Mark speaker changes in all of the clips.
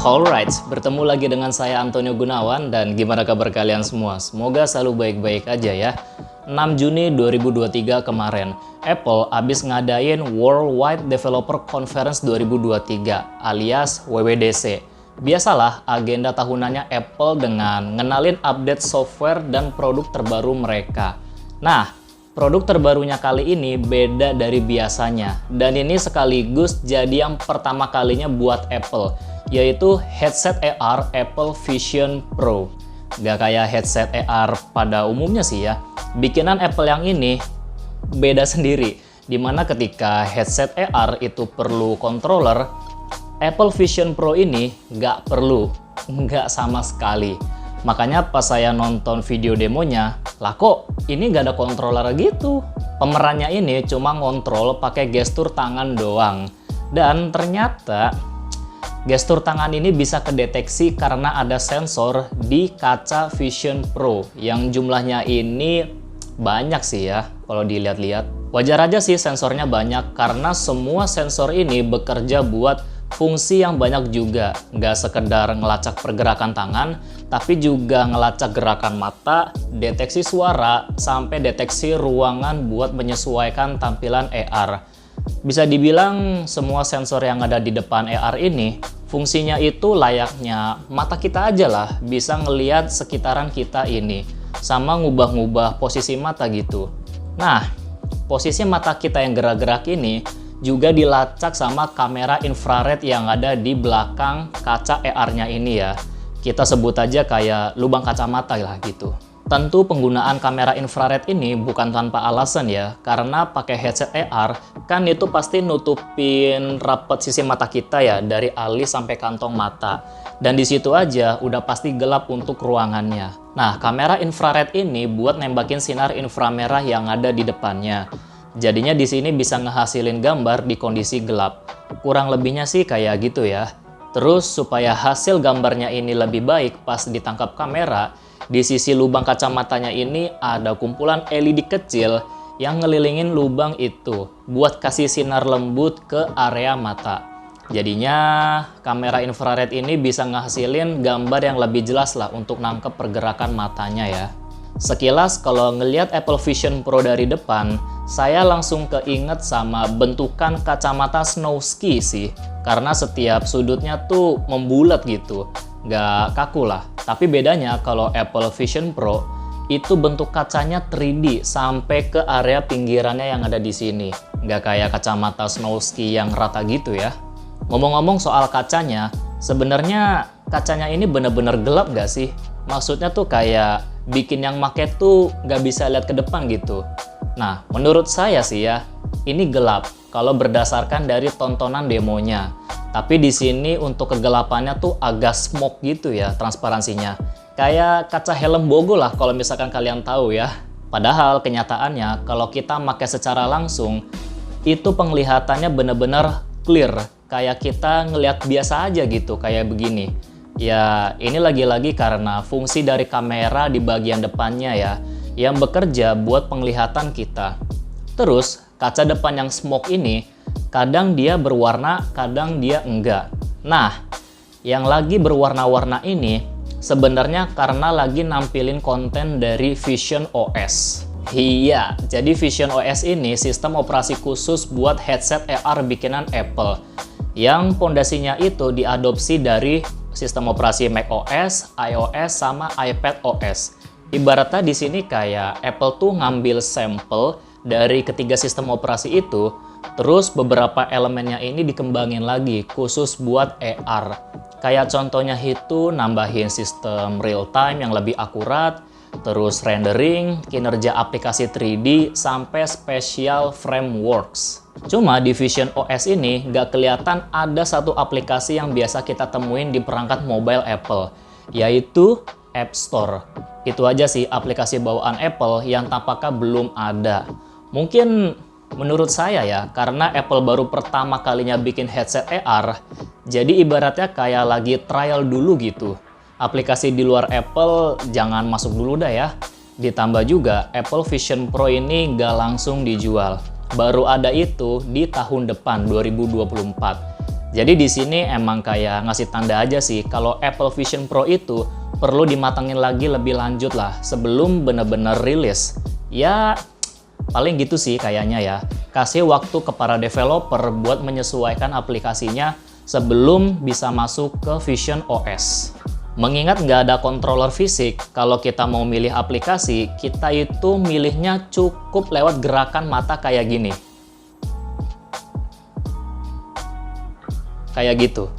Speaker 1: Alright, bertemu lagi dengan saya Antonio Gunawan dan gimana kabar kalian semua? Semoga selalu baik-baik aja ya. 6 Juni 2023 kemarin, Apple habis ngadain Worldwide Developer Conference 2023 alias WWDC. Biasalah agenda tahunannya Apple dengan ngenalin update software dan produk terbaru mereka. Nah, produk terbarunya kali ini beda dari biasanya dan ini sekaligus jadi yang pertama kalinya buat Apple, yaitu headset AR Apple Vision Pro. Gak kayak headset AR pada umumnya sih ya. Bikinan Apple yang ini beda sendiri, dimana ketika headset AR itu perlu controller, Apple Vision Pro ini nggak perlu, nggak sama sekali. Makanya pas saya nonton video demonya, lah kok ini nggak ada controller gitu. Pemerannya ini cuma ngontrol pakai gestur tangan doang. Dan ternyata gestur tangan ini bisa kedeteksi karena ada sensor di kaca Vision Pro yang jumlahnya ini banyak sih ya kalau dilihat-lihat. Wajar aja sih sensornya banyak karena semua sensor ini bekerja buat fungsi yang banyak juga. Nggak sekedar ngelacak pergerakan tangan, tapi juga ngelacak gerakan mata, deteksi suara, sampai deteksi ruangan buat menyesuaikan tampilan AR. Bisa dibilang semua sensor yang ada di depan AR ini fungsinya itu layaknya mata kita aja lah, bisa ngelihat sekitaran kita ini, sama ngubah-ngubah posisi mata gitu. Nah, posisi mata kita yang gerak-gerak ini juga dilacak sama kamera infrared yang ada di belakang kaca AR-nya ini ya. Kita sebut aja kayak lubang kacamata lah gitu. Tentu penggunaan kamera infrared ini bukan tanpa alasan ya, karena pakai headset AR kan itu pasti nutupin rapat sisi mata kita ya, dari alis sampai kantong mata. Dan di situ aja udah pasti gelap untuk ruangannya. Nah, kamera infrared ini buat nembakin sinar inframerah yang ada di depannya. Jadinya di sini bisa ngehasilin gambar di kondisi gelap. Kurang lebihnya sih kayak gitu ya. Terus supaya hasil gambarnya ini lebih baik pas ditangkap kamera, di sisi lubang kacamatanya ini ada kumpulan LED kecil yang ngelilingin lubang itu buat kasih sinar lembut ke area mata. Jadinya kamera infrared ini bisa ngehasilin gambar yang lebih jelas lah untuk nangkep pergerakan matanya ya. Sekilas kalau ngelihat Apple Vision Pro dari depan, saya langsung keinget sama bentukan kacamata snow ski sih. Karena setiap sudutnya tuh membulat gitu, nggak kaku lah. Tapi bedanya kalau Apple Vision Pro, itu bentuk kacanya 3D sampai ke area pinggirannya yang ada di sini. Nggak kayak kacamata snow ski yang rata gitu ya. Ngomong-ngomong soal kacanya, sebenarnya kacanya ini bener-bener gelap nggak sih? Maksudnya tuh kayak bikin yang make tuh nggak bisa lihat ke depan gitu. Nah, menurut saya sih ya, ini gelap kalau berdasarkan dari tontonan demonya. Tapi di sini untuk kegelapannya tuh agak smoke gitu ya transparansinya. Kayak kaca helm Bogo lah kalau misalkan kalian tahu ya. Padahal kenyataannya kalau kita pakai secara langsung, itu penglihatannya bener-bener clear. Kayak kita ngelihat biasa aja gitu, kayak begini. Ya, ini lagi-lagi karena fungsi dari kamera di bagian depannya ya, yang bekerja buat penglihatan kita. Terus, kaca depan yang smoke ini, kadang dia berwarna, kadang dia enggak. Nah, yang lagi berwarna-warna ini, sebenarnya karena lagi nampilin konten dari Vision OS. Iya, jadi Vision OS ini sistem operasi khusus buat headset AR bikinan Apple, yang pondasinya itu diadopsi dari sistem operasi macOS, iOS, sama iPadOS. Ibaratnya di sini kayak Apple tuh ngambil sampel dari ketiga sistem operasi itu, terus beberapa elemennya ini dikembangin lagi khusus buat AR. Kayak contohnya itu nambahin sistem real time yang lebih akurat, terus rendering, kinerja aplikasi 3D, sampai special frameworks. Cuma di Vision OS ini nggak kelihatan ada satu aplikasi yang biasa kita temuin di perangkat mobile Apple, yaitu App Store. Itu aja sih aplikasi bawaan Apple yang tampaknya belum ada. Mungkin menurut saya ya, karena Apple baru pertama kalinya bikin headset AR, jadi ibaratnya kayak lagi trial dulu gitu. Aplikasi di luar Apple jangan masuk dulu dah ya. Ditambah juga Apple Vision Pro ini nggak langsung dijual. Baru ada itu di tahun depan 2024. Jadi di sini emang kayak ngasih tanda aja sih kalau Apple Vision Pro itu perlu dimatangin lagi lebih lanjut lah sebelum bener-bener rilis. Ya paling gitu sih kayaknya ya. Kasih waktu ke para developer buat menyesuaikan aplikasinya sebelum bisa masuk ke Vision OS. Mengingat nggak ada controller fisik, kalau kita mau milih aplikasi, kita itu milihnya cukup lewat gerakan mata kayak gini. Kayak gitu.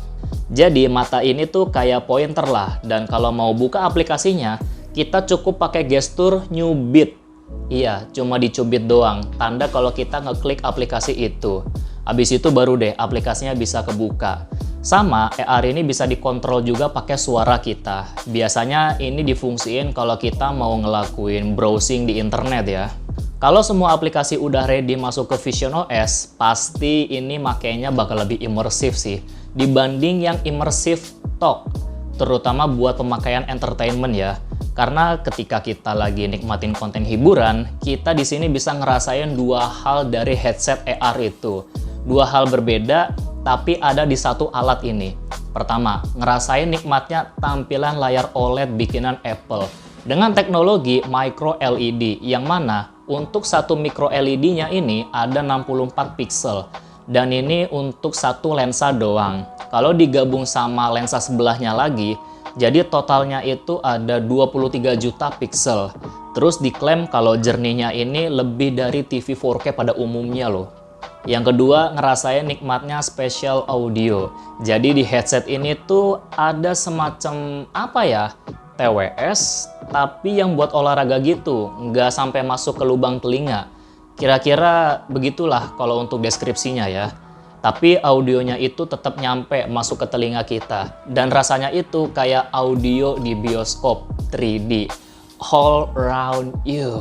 Speaker 1: Jadi mata ini tuh kayak pointer lah, dan kalau mau buka aplikasinya, kita cukup pakai gestur new bit. Iya, cuma dicubit doang, tanda kalau kita ngeklik aplikasi itu. Habis itu baru deh aplikasinya bisa kebuka. Sama, AR ini bisa dikontrol juga pakai suara kita. Biasanya ini difungsiin kalau kita mau ngelakuin browsing di internet ya. Kalau semua aplikasi udah ready masuk ke Vision OS, pasti ini makainya bakal lebih imersif sih dibanding yang immersive talk, terutama buat pemakaian entertainment ya. Karena ketika kita lagi nikmatin konten hiburan, kita di sini bisa ngerasain dua hal dari headset AR itu. Dua hal berbeda, tapi ada di satu alat ini. Pertama, ngerasain nikmatnya tampilan layar OLED bikinan Apple dengan teknologi micro LED, yang mana untuk satu micro LED-nya ini ada 64 pixel. Dan ini untuk satu lensa doang. Kalau digabung sama lensa sebelahnya lagi, jadi totalnya itu ada 23 juta pixel. Terus diklaim kalau jernihnya ini lebih dari TV 4K pada umumnya loh. Yang kedua, ngerasain nikmatnya spatial audio. Jadi di headset ini tuh ada semacam apa ya, TWS, tapi yang buat olahraga gitu, nggak sampai masuk ke lubang telinga. Kira-kira begitulah kalau untuk deskripsinya ya. Tapi audionya itu tetap nyampe masuk ke telinga kita. Dan rasanya itu kayak audio di bioskop 3D. All around you.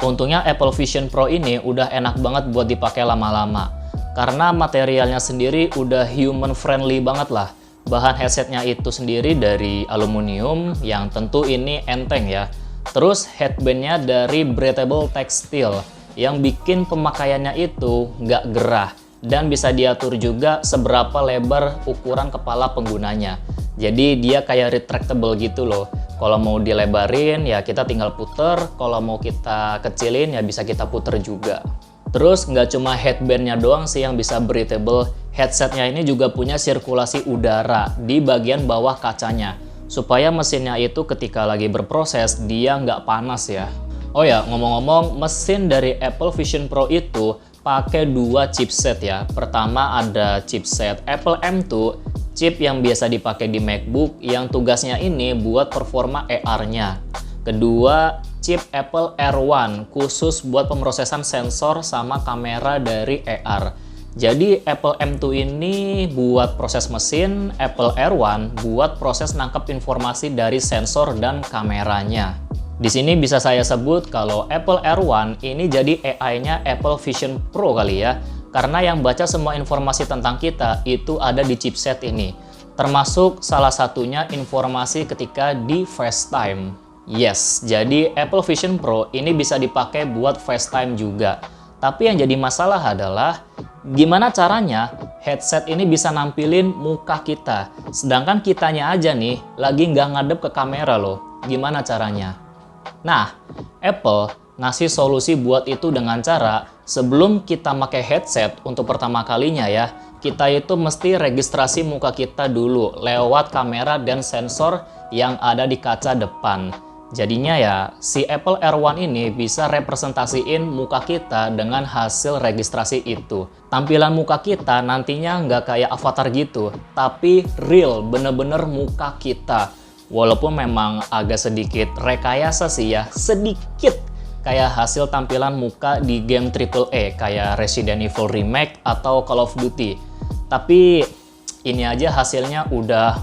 Speaker 1: Untungnya Apple Vision Pro ini udah enak banget buat dipakai lama-lama. Karena materialnya sendiri udah human friendly banget lah. Bahan headsetnya itu sendiri dari aluminium yang tentu ini enteng ya. Terus headbandnya dari breathable textile yang bikin pemakaiannya itu nggak gerah. Dan bisa diatur juga seberapa lebar ukuran kepala penggunanya. Jadi dia kayak retractable gitu loh. Kalau mau dilebarin ya kita tinggal puter, kalau mau kita kecilin ya bisa kita puter juga. Terus nggak cuma headbandnya doang sih yang bisa breathable, headsetnya ini juga punya sirkulasi udara di bagian bawah kacanya. Supaya mesinnya itu ketika lagi berproses dia nggak panas ya. Oh ya, ngomong-ngomong, mesin dari Apple Vision Pro itu pakai dua chipset ya. Pertama ada chipset Apple M2, chip yang biasa dipakai di MacBook yang tugasnya ini buat performa AR-nya. Kedua, chip Apple R1 khusus buat pemrosesan sensor sama kamera dari AR. Jadi Apple M2 ini buat proses mesin, Apple R1 buat proses nangkep informasi dari sensor dan kameranya. Di sini bisa saya sebut kalau Apple R1 ini jadi AI-nya Apple Vision Pro kali ya. Karena yang baca semua informasi tentang kita itu ada di chipset ini. Termasuk salah satunya informasi ketika di FaceTime. Yes, jadi Apple Vision Pro ini bisa dipakai buat FaceTime juga. Tapi yang jadi masalah adalah gimana caranya headset ini bisa nampilin muka kita. Sedangkan kitanya aja nih lagi nggak ngadep ke kamera loh. Gimana caranya? Nah, Apple ngasih solusi buat itu dengan cara sebelum kita pakai headset untuk pertama kalinya ya, kita itu mesti registrasi muka kita dulu lewat kamera dan sensor yang ada di kaca depan. Jadinya ya, si Apple R1 ini bisa representasiin muka kita dengan hasil registrasi itu. Tampilan muka kita nantinya nggak kayak avatar gitu, tapi real, bener-bener muka kita. Walaupun memang agak sedikit rekayasa sih ya, sedikit kayak hasil tampilan muka di game AAA kayak Resident Evil Remake atau Call of Duty. Tapi ini aja hasilnya udah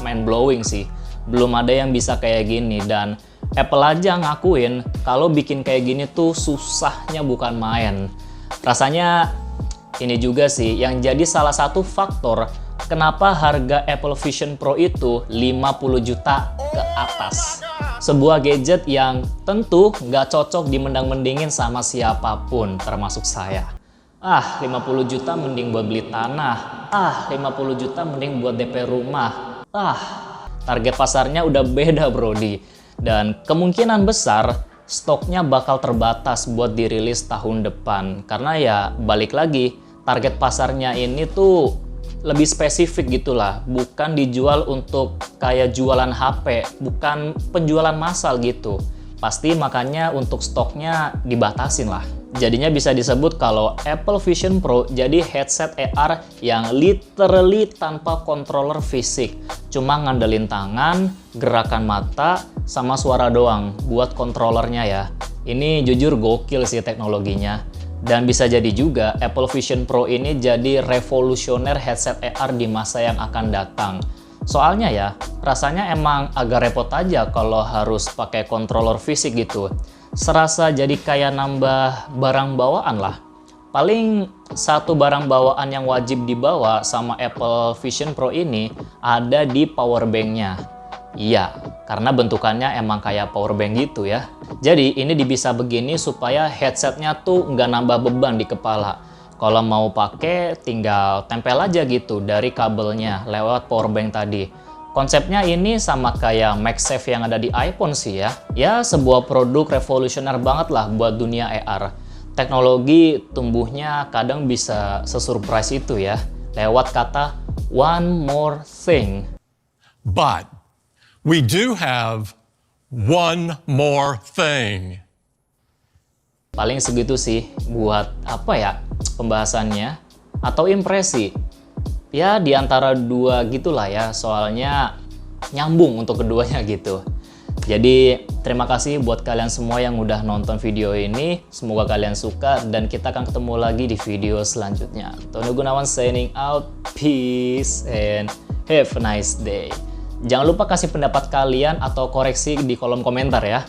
Speaker 1: mind blowing sih. Belum ada yang bisa kayak gini, dan Apple aja ngakuin kalau bikin kayak gini tuh susahnya bukan main. Rasanya ini juga sih yang jadi salah satu faktor kenapa harga Apple Vision Pro itu 50 juta ke atas. Sebuah gadget yang tentu nggak cocok dimendang-mendingin sama siapapun, termasuk saya. Ah, 50 juta mending buat beli tanah. Ah, 50 juta mending buat DP rumah. Ah, target pasarnya udah beda, Brody. Dan kemungkinan besar stoknya bakal terbatas buat dirilis tahun depan. Karena ya balik lagi, target pasarnya ini tuh lebih spesifik gitulah. Bukan dijual untuk kayak jualan HP, bukan penjualan massal gitu. Pasti makanya untuk stoknya dibatasin lah. Jadinya bisa disebut kalau Apple Vision Pro jadi headset AR yang literally tanpa controller fisik. Cuma ngandelin tangan, gerakan mata, sama suara doang buat controllernya ya. Ini jujur gokil sih teknologinya. Dan bisa jadi juga Apple Vision Pro ini jadi revolusioner headset AR di masa yang akan datang. Soalnya ya, rasanya emang agak repot aja kalau harus pakai controller fisik gitu. Serasa jadi kayak nambah barang bawaan lah. Paling satu barang bawaan yang wajib dibawa sama Apple Vision Pro ini ada di power bank-nya. Iya, karena bentukannya emang kayak power bank gitu ya. Jadi ini bisa begini supaya headsetnya tuh nggak nambah beban di kepala. Kalau mau pakai tinggal tempel aja gitu dari kabelnya lewat power bank tadi. Konsepnya ini sama kayak MagSafe yang ada di iPhone sih ya. Ya sebuah produk revolusioner banget lah buat dunia AR. Teknologi tumbuhnya kadang bisa sesurprise itu ya. Lewat kata one more thing.
Speaker 2: But we do have one more thing.
Speaker 1: Paling segitu sih buat apa ya pembahasannya atau impresi. Ya di antara dua gitulah ya, soalnya nyambung untuk keduanya gitu. Jadi terima kasih buat kalian semua yang udah nonton video ini. Semoga kalian suka dan kita akan ketemu lagi di video selanjutnya. Antonio Gunawan signing out. Peace and have a nice day. Jangan lupa kasih pendapat kalian atau koreksi di kolom komentar ya.